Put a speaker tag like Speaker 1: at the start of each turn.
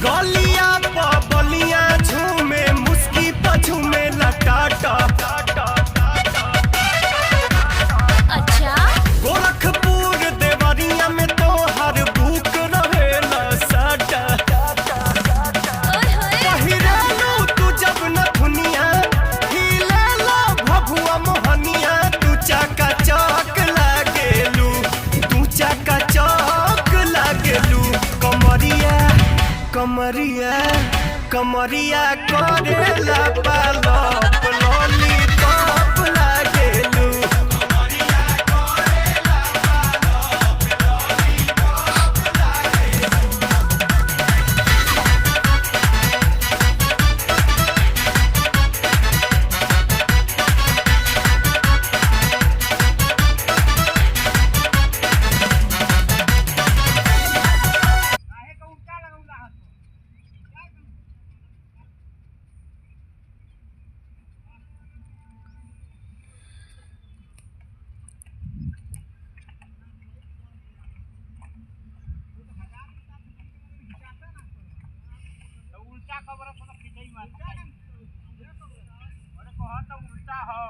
Speaker 1: गलिया बलिया झूमे मुस्की पझूमे लटाटा।
Speaker 2: अच्छा
Speaker 1: गोरखपुर देवरिया में तो हर बुक रहेला साटा। पहिरालू तू जब नथुनिया हिलेला भभुआ मोहनिया। तू चाका चौक लागेलू, तू चाका चौक लागेलू। कमरिया कमरिया कमरिया करेला पालप लॉलीपॉप लागेलू।
Speaker 3: उल्टा खबर खिंचाई मार, अरे कहत उल्टा हो।